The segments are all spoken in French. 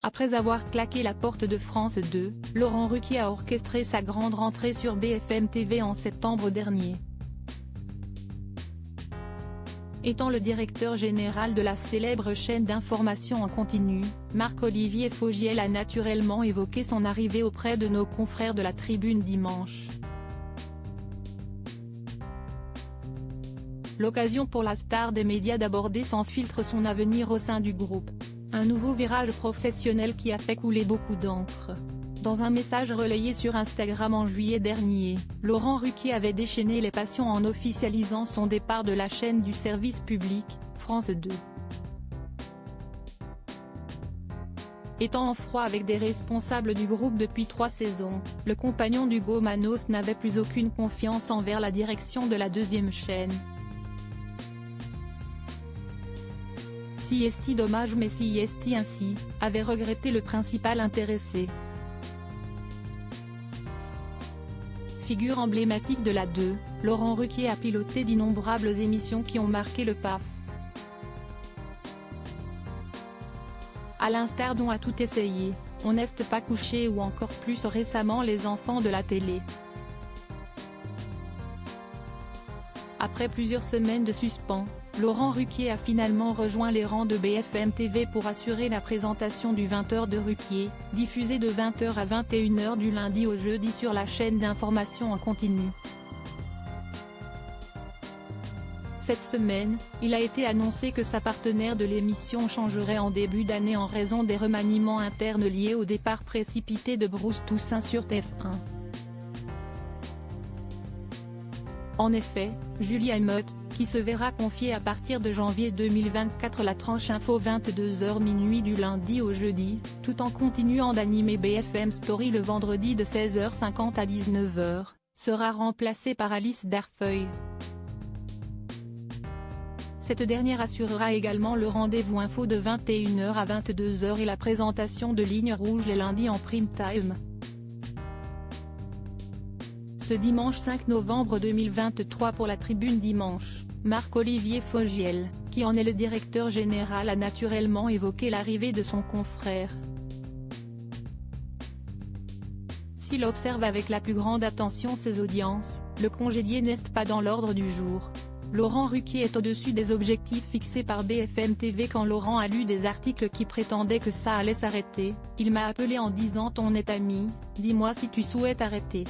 Après avoir claqué la porte de France 2, Laurent Ruquier a orchestré sa grande rentrée sur BFM TV en septembre dernier. Étant le directeur général de la célèbre chaîne d'information en continu, Marc-Olivier Fogiel a naturellement évoqué son arrivée auprès de nos confrères de la Tribune dimanche. L'occasion pour la star des médias d'aborder sans filtre son avenir au sein du groupe. Un nouveau virage professionnel qui a fait couler beaucoup d'encre. Dans un message relayé sur Instagram en juillet dernier, Laurent Ruquier avait déchaîné les passions en officialisant son départ de la chaîne du service public, France 2. Étant en froid avec des responsables du groupe depuis 3 saisons, le compagnon d'Hugo Manos n'avait plus aucune confiance envers la direction de la deuxième chaîne. Si est dommage mais si est ainsi, avait regretté le principal intéressé. Figure emblématique de la 2, Laurent Ruquier a piloté d'innombrables émissions qui ont marqué le PAF. À l'instar d'On a tout essayé, On n'est pas couché ou encore plus récemment Les enfants de la télé. Après plusieurs semaines de suspens, Laurent Ruquier a finalement rejoint les rangs de BFM TV pour assurer la présentation du 20h de Ruquier, diffusé de 20h à 21h du lundi au jeudi sur la chaîne d'information en continu. Cette semaine, il a été annoncé que sa partenaire de l'émission changerait en début d'année en raison des remaniements internes liés au départ précipité de Bruce Toussaint sur TF1. En effet, Julie Hameut, qui se verra confier à partir de janvier 2024 la tranche info 22h minuit du lundi au jeudi, tout en continuant d'animer BFM Story le vendredi de 16h50 à 19h, sera remplacée par Alice Darfeuille. Cette dernière assurera également le rendez-vous info de 21h à 22h et la présentation de Ligne Rouge les lundis en prime time. Ce dimanche 5 novembre 2023 pour la Tribune dimanche, Marc-Olivier Fogiel, qui en est le directeur général, a naturellement évoqué l'arrivée de son confrère. S'il observe avec la plus grande attention ses audiences, le congédié n'est pas dans l'ordre du jour. Laurent Ruquier est au-dessus des objectifs fixés par BFM TV. Quand Laurent a lu des articles qui prétendaient que ça allait s'arrêter, il m'a appelé en disant « On est amis, dis-moi si tu souhaites arrêter ».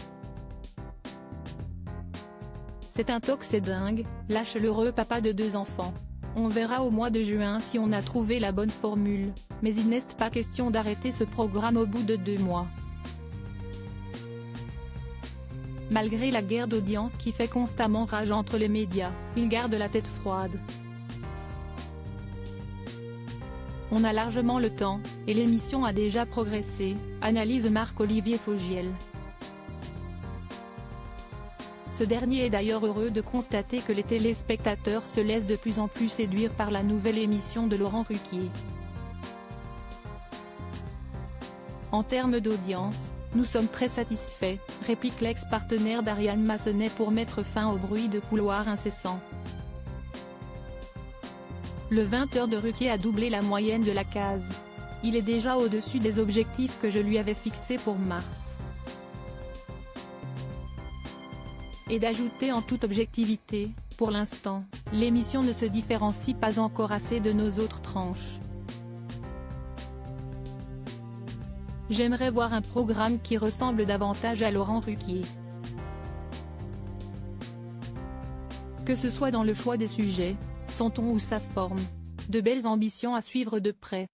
C'est un toc, c'est dingue, lâche l'heureux papa de 2 enfants. On verra au mois de juin si on a trouvé la bonne formule, mais il n'est pas question d'arrêter ce programme au bout de 2 mois. Malgré la guerre d'audience qui fait constamment rage entre les médias, il garde la tête froide. On a largement le temps, et l'émission a déjà progressé, analyse Marc-Olivier Fogiel. Ce dernier est d'ailleurs heureux de constater que les téléspectateurs se laissent de plus en plus séduire par la nouvelle émission de Laurent Ruquier. En termes d'audience, nous sommes très satisfaits, réplique l'ex-partenaire d'Ariane Massenet pour mettre fin au bruit de couloir incessant. Le 20h de Ruquier a doublé la moyenne de la case. Il est déjà au-dessus des objectifs que je lui avais fixés pour mars. Et d'ajouter en toute objectivité, pour l'instant, l'émission ne se différencie pas encore assez de nos autres tranches. J'aimerais voir un programme qui ressemble davantage à Laurent Ruquier. Que ce soit dans le choix des sujets, son ton ou sa forme. De belles ambitions à suivre de près.